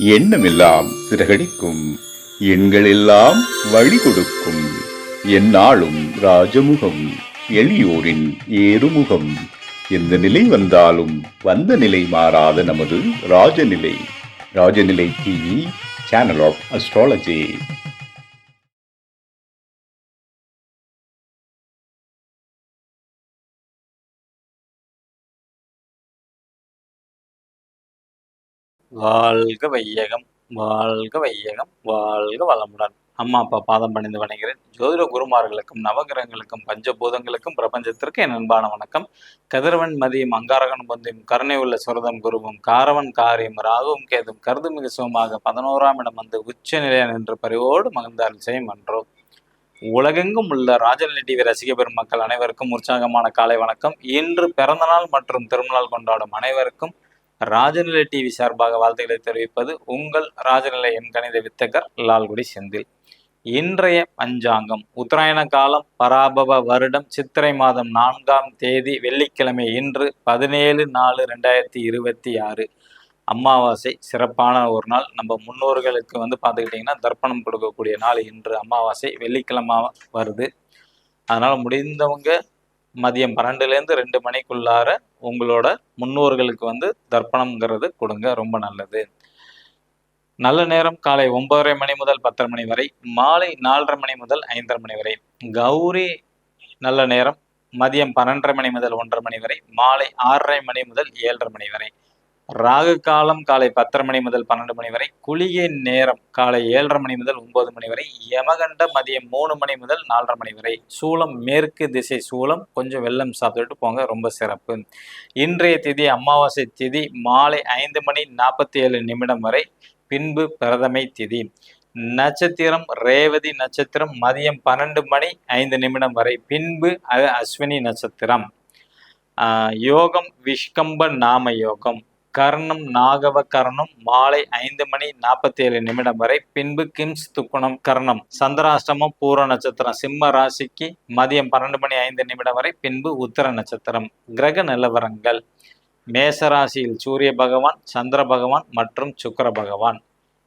எண்ணமெல்லாம் சிறகடிக்கும், எண்களெல்லாம் வழி கொடுக்கும், எந்நாளும் ராஜமுகம், எளியோரின் ஏறுமுகம். எந்த நிலை வந்தாலும் வந்த நிலை மாறாத நமது Rajanilai. Rajanilai TV, channel of astrology. வாழ்க வையகம், வாழ்க வையகம், வாழ்க வளமுடன். அம்மா அப்பா பாதம் பணிந்து வணங்குகிறேன். ஜோதிட குருமார்களுக்கும் நவகிரகங்களுக்கும் பஞ்சபூதங்களுக்கும் பிரபஞ்சத்திற்கு என் அன்பான வணக்கம். கதிரவன் மதியம் அங்காரகன் பொந்தியும் கருணை உள்ள சுரதம் குருவும் காரவன் காரியம் ராகுவும் கேதும் கருது மிக சுகமாக 11ஆம் இடம் வந்து உச்ச நிலையா நின்று பரிவோடு மகிழ்ந்தால் செய்யும் என்றோம். உலகெங்கும் உள்ள ராஜநிலை டிவி ரசிக பெருமக்கள் அனைவருக்கும் உற்சாகமான காலை வணக்கம். இன்று பிறந்தநாள் மற்றும் திருமணநாள் கொண்டாடும் அனைவருக்கும் ராஜநிலை டிவி சார்பாக வாழ்த்துக்களை தெரிவிப்பது உங்கள் ராஜநிலை எண் கணித வித்தகர் லால்குடி செந்தில். இன்றைய பஞ்சாங்கம் உத்தராயண காலம் பராபவ வருடம் சித்திரை மாதம் 4ஆம் தேதி வெள்ளிக்கிழமை. இன்று 17/4/2026 அமாவாசை. சிறப்பான ஒரு நாள். நம்ம முன்னோர்களுக்கு பார்த்துக்கிட்டிங்கன்னா தர்ப்பணம் கொடுக்கக்கூடிய நாள் இன்று அமாவாசை வெள்ளிக்கிழமை வருது. அதனால் முடிந்தவங்க மதியம் 12லேருந்து 2 மணிக்குள்ளார உங்களோட முன்னோர்களுக்கு தர்ப்பணம்ங்கிறது கொடுங்க, ரொம்ப நல்லது. நல்ல நேரம் காலை 9:30 மணி முதல் 10:30 மணி வரை, மாலை 4:30 மணி முதல் 5:30 மணி வரை. கௌரி நல்ல நேரம் மதியம் 12:30 மணி முதல் 1:30 மணி வரை, மாலை 6:30 மணி முதல் 7:30 மணி வரை. ராகு காலம் காலை 10:30 மணி முதல் 12 மணி வரை, குளிகை நேரம் காலை 7:30 மணி முதல் 9 மணி வரை, யமகண்ட மதியம் 3 மணி முதல் 4:30 மணி வரை. சூலம் மேற்கு திசை சூலம், கொஞ்சம் வெள்ளம் சாப்பிட்டுட்டு போங்க, ரொம்ப சிறப்பு. இன்றைய திதி அமாவாசை திதி மாலை 5:47 வரை, பின்பு பிரதமை திதி. நட்சத்திரம் ரேவதி நட்சத்திரம் மதியம் 12:05 வரை, பின்பு அஸ்வினி நட்சத்திரம். யோகம் விஷ்கம்ப நாம யோகம். கர்ணம் நாகவ கர்ணம் மாலை 5:47 வரை, பின்பு கிம்ஸ் துக்குணம் கர்ணம். சந்திராஷ்டமம் பூர நட்சத்திரம் சிம்ம ராசிக்கு மதியம் 12:05 வரை, பின்பு உத்தர நட்சத்திரம். கிரக நிலவரங்கள்: மேச ராசியில் சூரிய பகவான், சந்திர பகவான் மற்றும் சுக்கிர பகவான்.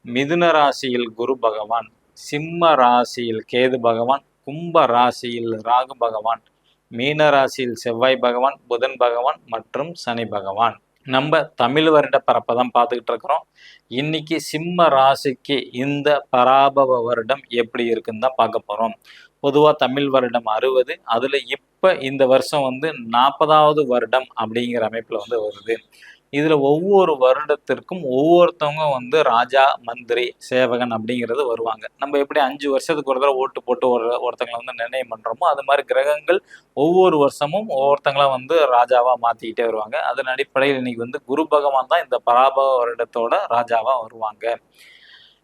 மிதுன ராசியில் குரு பகவான், சிம்ம ராசியில் கேது பகவான், கும்ப ராசியில் ராகு பகவான், மீன ராசியில் செவ்வாய் பகவான், புதன் பகவான் மற்றும் சனி பகவான். நம்ம தமிழ் வருட பரப்பை தான் பார்த்துக்கிட்டு இருக்கிறோம். இன்னைக்கு சிம்ம ராசிக்கு இந்த பராபவ வருடம் எப்படி இருக்குன்னு தான் பார்க்க போகிறோம். பொதுவாக தமிழ் வருடம் 60, அதில் இப்போ இந்த வருஷம் 40வது வருடம் அப்படிங்கிற அமைப்பில் வருது. இதில் ஒவ்வொரு வருடத்திற்கும் ஒவ்வொருத்தவங்க ராஜா மந்திரி சேவகன் அப்படிங்கிறது வருவாங்க. நம்ம எப்படி 5 வருஷத்துக்கு ஒரு தடவை ஓட்டு போட்டு ஒருத்தங்களை நிர்ணயம் பண்ணுறோமோ, அது மாதிரி கிரகங்கள் ஒவ்வொரு வருஷமும் ஒவ்வொருத்தங்களா ராஜாவாக மாற்றிக்கிட்டே வருவாங்க. அதன் அடிப்படையில் இன்னைக்கு குரு பகவான் தான் இந்த பராபவ வருடத்தோட ராஜாவாக வருவாங்க.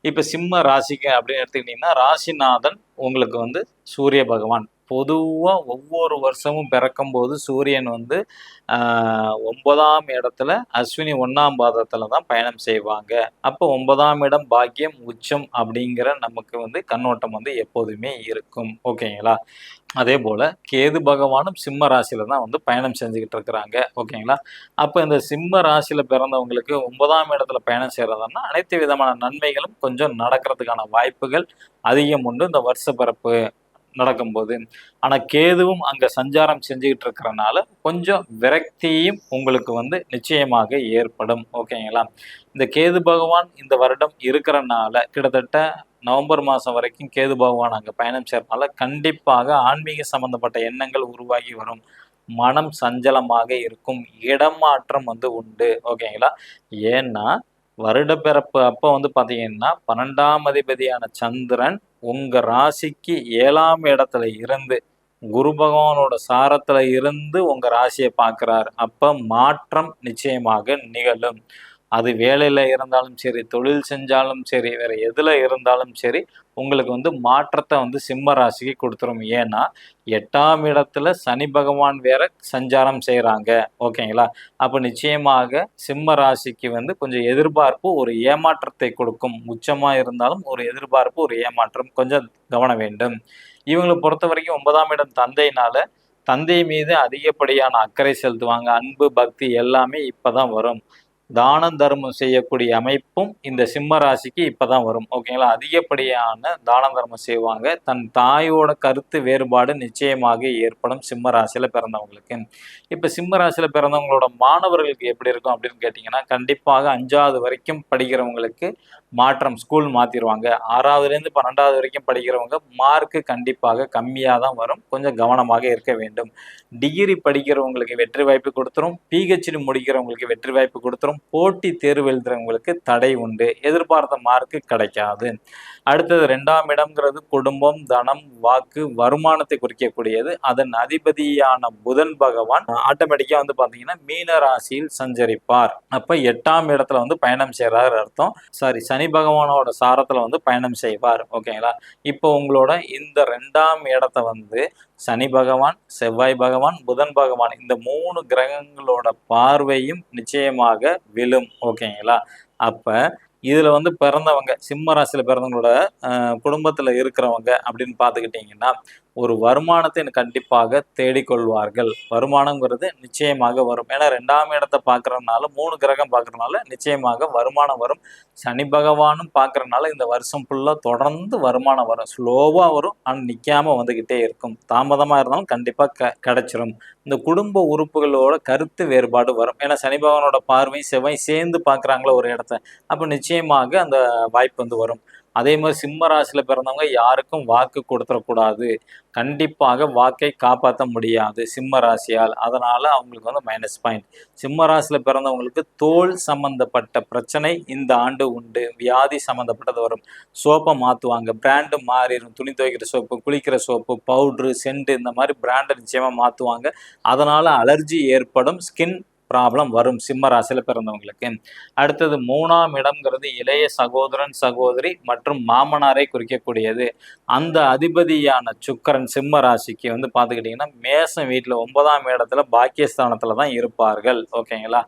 இப்போ சிம்ம ராசிக்கு அப்படின்னு எடுத்துக்கிட்டிங்கன்னா, ராசிநாதன் உங்களுக்கு சூரிய பகவான். பொதுவாக ஒவ்வொரு வருஷமும் பிறக்கும்போது சூரியன் 9ஆம் இடத்துல அஸ்வினி 1ஆம் பாதத்தில் தான் பயணம் செய்வாங்க. அப்போ 9ஆம் இடம் பாக்கியம் உச்சம் அப்படிங்கிற நமக்கு கண்ணோட்டம் எப்போதுமே இருக்கும். ஓகேங்களா? அதே போல் கேது பகவானும் சிம்ம ராசியில் தான் பயணம் செஞ்சுக்கிட்டு இருக்கிறாங்க. ஓகேங்களா? அப்போ இந்த சிம்ம ராசியில் பிறந்தவங்களுக்கு 9ஆம் இடத்துல பயணம் செய்கிறதுனா அனைத்து விதமான நன்மைகளும் கொஞ்சம் நடக்கிறதுக்கான வாய்ப்புகள் அதிகம் உண்டு இந்த வருஷ பிறப்பு நடக்கும்போது. ஆனால் கேதுவும் அங்கே சஞ்சாரம் செஞ்சுக்கிட்டு இருக்கிறனால கொஞ்சம் விரக்தியும் உங்களுக்கு நிச்சயமாக ஏற்படும். ஓகேங்களா? இந்த கேது பகவான் இந்த வருடம் இருக்கிறனால கிட்டத்தட்ட நவம்பர் மாதம் வரைக்கும் கேது பகவான் அங்கே பயணம் செய்யறதுனால கண்டிப்பாக ஆன்மீக சம்பந்தப்பட்ட எண்ணங்கள் உருவாகி வரும். மனம் சஞ்சலமாக இருக்கும். இடமாற்றம் உண்டு. ஓகேங்களா? ஏன்னா வருடப்பிறப்பு அப்போ பார்த்தீங்கன்னா 12ஆம் அதிபதியான சந்திரன் உங்கள் ராசிக்கு 7ஆம் இடத்துல இருந்து குரு பகவானோட சாரத்தில் இருந்து உங்கள் ராசியை பார்க்குறாரு. அப்போ மாற்றம் நிச்சயமாக நிகழும். அது வேலையில் இருந்தாலும் சரி, தொழில் செஞ்சாலும் சரி, வேறு எதில் இருந்தாலும் சரி, உங்களுக்கு மாற்றத்தை சிம்ம ராசிக்கு கொடுத்துரும். ஏன்னா 8ஆம் இடத்துல சனி பகவான் வேற சஞ்சாரம் செய்கிறாங்க. ஓகேங்களா? அப்போ நிச்சயமாக சிம்ம ராசிக்கு கொஞ்சம் எதிர்பார்ப்பு, ஒரு ஏமாற்றத்தை கொடுக்கும். உச்சமாக இருந்தாலும் ஒரு எதிர்பார்ப்பு, ஒரு ஏமாற்றம் கொஞ்சம் கவனம் வேண்டும். இவங்களை பொறுத்த வரைக்கும் 9ஆம் இடம் தந்தையினால தந்தை மீது அதிகப்படியான அக்கறை செலுத்துவாங்க. அன்பு பக்தி எல்லாமே இப்போ தான் வரும். தானம் தர்மம் செய்யக்கூடிய அமைப்பும் இந்த சிம்ம ராசிக்கு இப்பதான் வரும். ஓகேங்களா? அதிகப்படியான தான தர்மம் செய்வாங்க. தன் தாயோட கருத்து வேறுபாடு நிச்சயமாக ஏற்படும் சிம்ம ராசியில பிறந்தவங்களுக்கு. இப்ப சிம்ம ராசியில பிறந்தவங்களோட மாணவர்களுக்கு எப்படி இருக்கும் அப்படின்னு கேட்டீங்கன்னா, கண்டிப்பாக 5வது வரைக்கும் படிக்கிறவங்களுக்கு மாற்றம், ஸ்கூல் மாத்திருவாங்க. 6வதுலேருந்து 12வது வரைக்கும் படிக்கிறவங்க மார்க்கு கண்டிப்பாக கம்மியா தான் வரும். கொஞ்சம் கவனமாக இருக்க வேண்டும். டிகிரி படிக்கிறவங்களுக்கு வெற்றி வாய்ப்பு கொடுத்துரும். பிஹெச்டி முடிக்கிறவங்களுக்கு வெற்றி வாய்ப்பு கொடுத்துரும். போட்டி தேர்வு எழுதுறவங்களுக்கு தடை உண்டு. எதிர்பார்த்த மார்க்கு கிடைக்காது. அடுத்தது 2ஆம் இடம்ங்கிறது குடும்பம், தனம், வாக்கு, வருமானத்தை குறிக்கக்கூடியது. அதன் அதிபதியான புதன் பகவான் ஆட்டோமேட்டிக்கா வந்து பாத்தீங்கன்னா மீன ராசியில் சஞ்சரிப்பார். அப்ப 8ஆம் இடத்துல வந்து பயணம் செய்யறாரு அர்த்தம். சாரி, சனி பகவானோட சாரத்துல வந்து பயணம் செய்வார். ஓகேங்களா? இப்போ உங்களோட இந்த 2ஆம் இடத்த வந்து சனி பகவான், செவ்வாய் பகவான், புதன் பகவான் இந்த 3 கிரகங்களோட பார்வையும் நிச்சயமாக விழும். ஓகேங்களா? அப்ப இதுல வந்து பிறந்தவங்க சிம்ம ராசியில பிறந்தவங்களோட குடும்பத்துல இருக்கிறவங்க அப்படின்னு பார்த்துக்கிட்டிங்கன்னா ஒரு வருமானத்தை கண்டிப்பாக தேடிக்கொள்வார்கள். வருமானங்கிறது நிச்சயமாக வரும். ஏன்னா 2ஆம் இடத்தை பார்க்கறதுனால 3 கிரகம் பார்க்கறதுனால நிச்சயமாக வருமானம் வரும். சனி பகவானும் பார்க்கறதுனால இந்த வருஷம் ஃபுல்லா தொடர்ந்து வருமானம் வரும். ஸ்லோவா வரும், ஆனால் நிற்காம வந்துகிட்டே இருக்கும். தாமதமா இருந்தாலும் கண்டிப்பா கிடைச்சிரும். இந்த குடும்ப உறுப்புகளோட கருத்து வேறுபாடு வரும். ஏன்னா சனி பகவானோட பார்வை செவ்வாய் சேர்ந்து பார்க்குறாங்களோ ஒரு இடத்த, அப்போ நிச்சயமாக அந்த வாய்ப்பு வந்து வரும். அதே மாதிரி சிம்ம ராசியில பிறந்தவங்க யாருக்கும் வாக்கு கொடுத்துடக்கூடாது. கண்டிப்பாக வாக்கை காப்பாற்ற முடியாது சிம்ம ராசியால். அதனால அவங்களுக்கு வந்து மைனஸ் பாயிண்ட். சிம்ம ராசியில பிறந்தவங்களுக்கு தோல் சம்பந்தப்பட்ட பிரச்சனை இந்த ஆண்டு உண்டு. வியாதி சம்பந்தப்பட்டது வரும். சோப்பை மாற்றுவாங்க, பிராண்டு மாறிடும். துணி துவைக்கிற சோப்பு, குளிக்கிற சோப்பு, பவுட்ரு, சென்ட் இந்த மாதிரி பிராண்டை நிச்சயமாக மாற்றுவாங்க. அதனால அலர்ஜி ஏற்படும், ஸ்கின் ப்ராப்ளம் வரும் சிம்ம ராசியில பிறந்தவங்களுக்கு. அடுத்தது 3ஆம் இடம்ங்கிறது இளைய சகோதரன், சகோதரி மற்றும் மாமனாரை குறிக்கக்கூடியது. அந்த அதிபதியான சுக்கிரன் சிம்ம ராசிக்கு வந்து பார்த்துக்கிட்டிங்கன்னா மேசம் வீட்டில் 9ஆம் இடத்துல பாக்கியஸ்தானத்துல தான் இருப்பார்கள். ஓகேங்களா?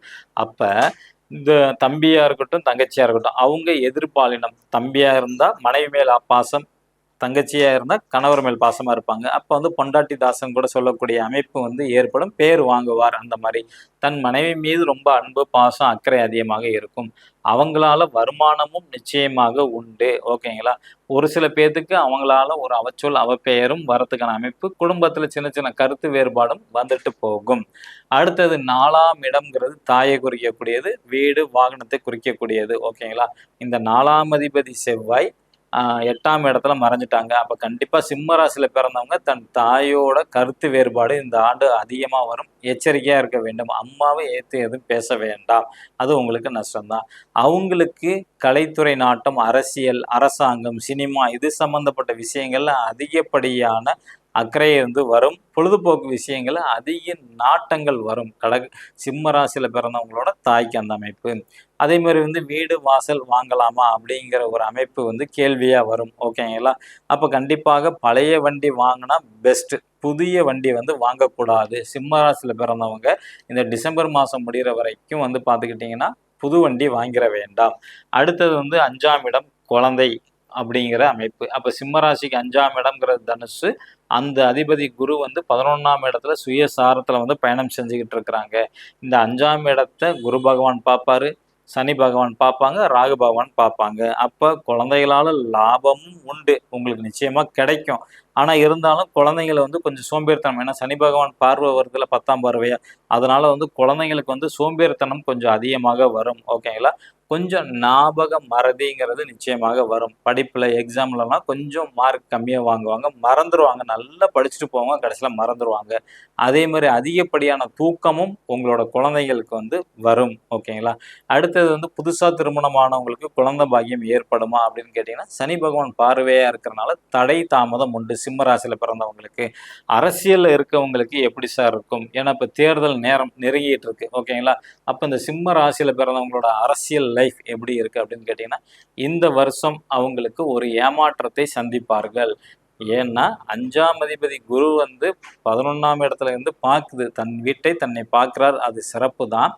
அப்ப இந்த தம்பியா இருக்கட்டும், தங்கச்சியா இருக்கட்டும், அவங்க எதிர்பாலினம். தம்பியா இருந்தா மனைவி மேல் பாசம், தங்கச்சியா இருந்தா கணவர் மேல் பாசமா இருப்பாங்க. அப்ப வந்து பொண்டாட்டி தாசன் கூட சொல்லக்கூடிய அமைப்பு வந்து ஏற்படும். பேர் வாங்குவார். அந்த மாதிரி தன் மனைவி மீது ரொம்ப அன்பு, பாசம், அக்கறை அதிகமாக இருக்கும். அவங்களால வருமானமும் நிச்சயமாக உண்டு. ஓகேங்களா? ஒரு சில பேர்த்துக்கு அவங்களால ஒரு அவச்சொல், அவப்பெயரும் வரத்துக்கான அமைப்பு, குடும்பத்துல சின்ன சின்ன கருத்து வேறுபாடும் வந்துட்டு போகும். அடுத்தது 4ஆம் இடம்ங்கிறது தாயை குறிக்கக்கூடியது, வீடு வாகனத்தை குறிக்கக்கூடியது. ஓகேங்களா? இந்த 4ஆம் அதிபதி செவ்வாய் 8ஆம் இடத்துல மறைஞ்சிட்டாங்க. அப்ப கண்டிப்பா சிம்ம ராசியில பிறந்தவங்க தன் தாயோட கருத்து வேறுபாடு இந்த ஆண்டு அதிகமா வரும். எச்சரிக்கையா இருக்க வேண்டும். அம்மாவை ஏத்து எதுவும் பேச வேண்டாம். அது உங்களுக்கு நஷ்டம்தான். அவங்களுக்கு கலைத்துறை நாட்டம், அரசியல், அரசாங்கம், சினிமா இது சம்பந்தப்பட்ட விஷயங்கள்ல அதிகப்படியான அக்கறை வந்து வரும். பொழுதுபோக்கு விஷயங்கள்ல அதிக நாட்டங்கள் வரும். சிம்ம ராசியில பிறந்தவங்களோட தாய்க்கு அந்த அமைப்பு. அதே மாதிரி வந்து வீடு வாசல் வாங்கலாமா அப்படிங்கிற ஒரு அமைப்பு வந்து கேள்வியா வரும். ஓகேங்களா? அப்ப கண்டிப்பாக பழைய வண்டி வாங்கினா பெஸ்ட். புதிய வண்டி வந்து வாங்கக்கூடாது. சிம்ம ராசியில பிறந்தவங்க இந்த டிசம்பர் மாசம் முடிகிற வரைக்கும் வந்து பார்த்துக்கிட்டிங்கன்னா புது வண்டி வாங்கிட வேண்டாம். அடுத்தது வந்து 5ஆம் இடம் குழந்தை அப்படிங்கிற அமைப்பு. அப்ப சிம்ம ராசிக்கு 5ஆம் இடம்ங்கிறது தனுசு. அந்த அதிபதி குரு வந்து 11ஆம் இடத்துல சுயசாரத்துல வந்து பயணம் செஞ்சுக்கிட்டு இருக்கிறாங்க. இந்த 5ஆம் இடத்தை குரு பகவான் பார்ப்பாரு, சனி பகவான் பார்ப்பாங்க, ராகு பகவான் பார்ப்பாங்க. அப்ப குழந்தைகளால லாபமும் உண்டு, உங்களுக்கு நிச்சயமா கிடைக்கும். ஆனா இருந்தாலும் குழந்தைங்களை வந்து கொஞ்சம் சோம்பேறித்தனம், ஏன்னா சனி பகவான் பார்வை வருதுல 10ஆம் பார்வையா, அதனால வந்து குழந்தைங்களுக்கு வந்து சோம்பேறித்தனம் கொஞ்சம் அதிகமாக வரும். ஓகேங்களா? கொஞ்சம் ஞாபக மறதிங்கிறது நிச்சயமாக வரும். படிப்புல எக்ஸாம்லலாம் கொஞ்சம் மார்க் கம்மியா வாங்குவாங்க, மறந்துடுவாங்க. நல்லா படிச்சுட்டு போவாங்க, கடைசியில மறந்துடுவாங்க. அதே மாதிரி அதிகப்படியான தூக்கமும் உங்களோட குழந்தைகளுக்கு வந்து வரும். ஓகேங்களா? அடுத்தது வந்து புதுசா திருமணமானவங்களுக்கு குழந்தை பாக்கியம் ஏற்படுமா அப்படின்னு கேட்டீங்கன்னா, சனி பகவான் பார்வையா இருக்கிறனால தடை தாமதம் உண்டு சிம்ம ராசியில பிறந்தவங்களுக்கு. அரசியல்ல இருக்கவங்களுக்கு எப்படி சார் இருக்கும்? ஏன்னா இப்ப தேர்தல் நேரம் நெருங்கிட்டு இருக்கு. ஓகேங்களா? அப்ப இந்த சிம்ம ராசியில பிறந்தவங்களோட அரசியல் லைஃப் எப்படி இருக்கு அப்படின்னு கேட்டீங்கன்னா, இந்த வருஷம் அவங்களுக்கு ஒரு ஏமாற்றத்தை சந்திப்பார்கள். ஏன்னா 5ஆம் அதிபதி குரு வந்து 11ஆம் இடத்துல இருந்து பார்க்குது. தன் வீட்டை தன்னை பார்க்கிறார். அது சிறப்பு தான்.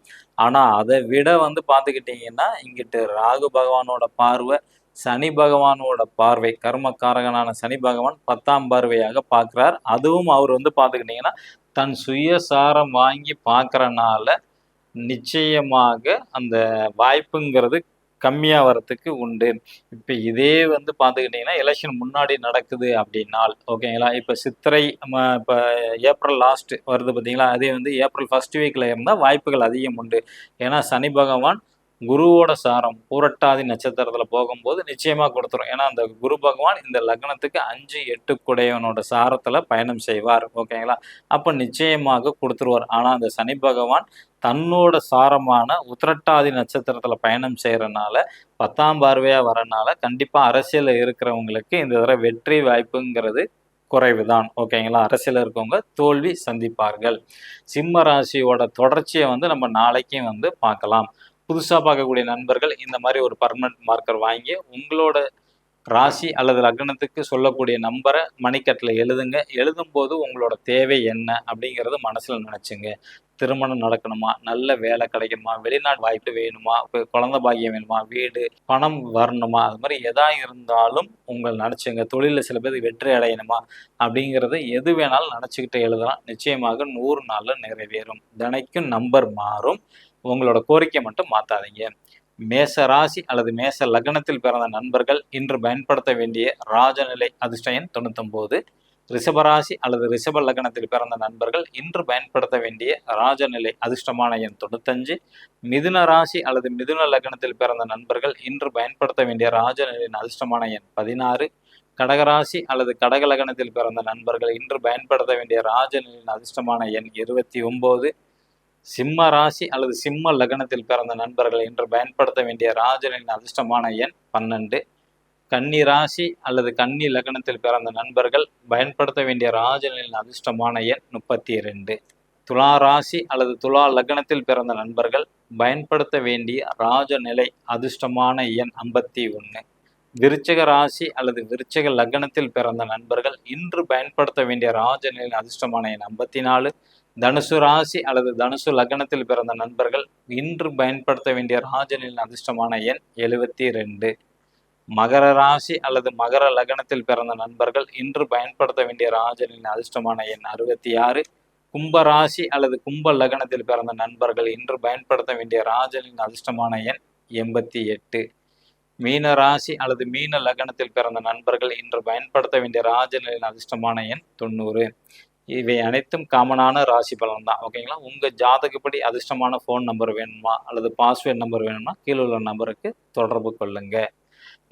ஆனா அதை விட வந்து பார்த்துக்கிட்டீங்கன்னா, இங்கிட்டு ராகு பகவானோட பார்வை, சனி பகவானோட பார்வை, கர்மக்காரகனான சனி பகவான் 10ஆம் பார்வையாக பார்க்கிறார். அதுவும் அவர் வந்து பார்த்துக்கிட்டீங்கன்னா தன் சுயசாரம் வாங்கி பார்க்கறனால நிச்சயமாக அந்த வாய்ப்புங்கிறது கம்மியாக வரத்துக்கு உண்டு. இப்போ இதே வந்து பார்த்துக்கிட்டிங்கன்னா எலெக்ஷன் முன்னாடி நடக்குது அப்படின்னால் ஓகேங்களா, இப்போ சித்திரை இப்போ ஏப்ரல் லாஸ்ட் வருது பார்த்தீங்களா, அதே வந்து ஏப்ரல் ஃபர்ஸ்ட் வீக்கில் இருந்தால் வாய்ப்புகள் அதிகம் உண்டு. ஏன்னா சனி பகவான் குருவோட சாரம் பூரட்டாதி நட்சத்திரத்தில் போகும்போது நிச்சயமாக கொடுத்துரும். ஏன்னா அந்த குரு பகவான் இந்த லக்னத்துக்கு 5, 8 குடையவனோட சாரத்தில் பயணம் செய்வார். ஓகேங்களா, அப்போ நிச்சயமாக கொடுத்துருவார். ஆனால் அந்த சனி பகவான் தன்னோட சாரமான உத்திரட்டாதி நட்சத்திரத்தில் பயணம் செய்கிறனால 10ஆம் பார்வையாக வரனால கண்டிப்பாக அரசியலில் இருக்கிறவங்களுக்கு இந்த தடவை வெற்றி வாய்ப்புங்கிறது குறைவுதான். ஓகேங்களா, அரசியல் இருக்கவங்க தோல்வி சந்திப்பார்கள். சிம்ம ராசியோட தொடர்ச்சியை வந்து நம்ம நாளைக்கும் வந்து பார்க்கலாம். புதுசாக பார்க்கக்கூடிய நண்பர்கள் இந்த மாதிரி ஒரு பர்மனன்ட் மார்க்கர் வாங்கி உங்களோட ராசி அல்லது லக்னத்துக்கு சொல்லக்கூடிய நம்பரை மணிக்கட்டில் எழுதுங்க. எழுதும்போது உங்களோட தேவை என்ன அப்படிங்கிறது மனசில் நினச்சிங்க. திருமணம் நடக்கணுமா, நல்ல வேலை கிடைக்கணுமா, வெளிநாட்டு வாய்ப்பு வேணுமா, இப்போ குழந்தை பாக்கியம் வேணுமா, வீடு பணம் வரணுமா, அது மாதிரி எதா இருந்தாலும் உங்கள் நினச்சிங்க. தொழிலில் சில பேர் வெற்றி அடையணுமா அப்படிங்கிறத எது வேணாலும் நினச்சிக்கிட்டு எழுதலாம். நிச்சயமாக 100 நாளில் நிறைவேறும். தினைக்கும் நம்பர் மாறும். உங்களோட கோரிக்கை மட்டும் மாற்றாதீங்க. மேச ராசி அல்லது மேச லக்னத்தில் பிறந்த நண்பர்கள் இன்று பயன்படுத்த வேண்டிய ராஜநிலை அதிர்ஷ்ட எண் 99. ரிஷபராசி அல்லது ரிஷப லக்னத்தில் பிறந்த நண்பர்கள் இன்று பயன்படுத்த வேண்டிய ராஜநிலை அதிர்ஷ்டமான எண் 95. மிதுன ராசி அல்லது மிதுன லக்னத்தில் பிறந்த நண்பர்கள் இன்று பயன்படுத்த வேண்டிய ராஜநிலையின் அதிர்ஷ்டமான எண் 16. கடகராசி அல்லது கடக லக்னத்தில் பிறந்த நண்பர்கள் இன்று பயன்படுத்த வேண்டிய ராஜநிலையின் அதிர்ஷ்டமான எண் 29. சிம்ம ராசி அல்லது சிம்ம லக்னத்தில் பிறந்த நண்பர்கள் இன்று பயன்படுத்த வேண்டிய ராஜனின் அதிர்ஷ்டமான எண் 12. கன்னி ராசி அல்லது கன்னி லக்னத்தில் பிறந்த நண்பர்கள் பயன்படுத்த வேண்டிய ராஜனின் அதிர்ஷ்டமான எண் 32. துலா ராசி அல்லது துலா லக்னத்தில் பிறந்த நண்பர்கள் பயன்படுத்த வேண்டிய ராஜநிலை அதிர்ஷ்டமான எண் 51. விருச்சிக ராசி அல்லது விருச்சிக லக்னத்தில் பிறந்த நண்பர்கள் இன்று பயன்படுத்த வேண்டிய ராஜநிலை அதிர்ஷ்டமான எண் 54. தனுசு ராசி அல்லது தனுசு லக்னத்தில் பிறந்த நண்பர்கள் இன்று பயன்படுத்த வேண்டிய ராஜநிலை அதிர்ஷ்டமான எண் 72. மகர ராசி அல்லது மகர லக்னத்தில் பிறந்த நண்பர்கள் இன்று பயன்படுத்த வேண்டிய ராஜநிலை அதிர்ஷ்டமான எண் 66. கும்ப ராசி அல்லது கும்ப லக்னத்தில் பிறந்த நண்பர்கள் இன்று பயன்படுத்த வேண்டிய ராஜநிலை அதிர்ஷ்டமான எண் 88. மீன ராசி அல்லது மீன லக்னத்தில் பிறந்த நண்பர்கள் இன்று பயன்படுத்த வேண்டிய ராஜநிலையின் அதிர்ஷ்டமான எண் 90. இவை அனைத்தும் காமனான ராசி பலன் தான். ஓகேங்களா, உங்கள் ஜாதகப்படி அதிர்ஷ்டமான ஃபோன் நம்பர் வேணுமா அல்லது பாஸ்வேர்ட் நம்பர் வேணுமா கீழே உள்ள நம்பருக்கு தொடர்பு கொள்ளுங்க.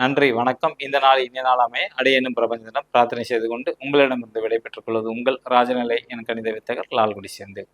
நன்றி, வணக்கம். இந்த நாள் இனிய நாள் அமைய அடியேனும் பிரபஞ்சனிடம் பிரார்த்தனை செய்து கொண்டு உங்களிடமிருந்து விடைபெற்றுக் கொள்வது உங்கள் ராஜநிலை என் கணித வித்தகர் லால்குடி சேர்ந்து.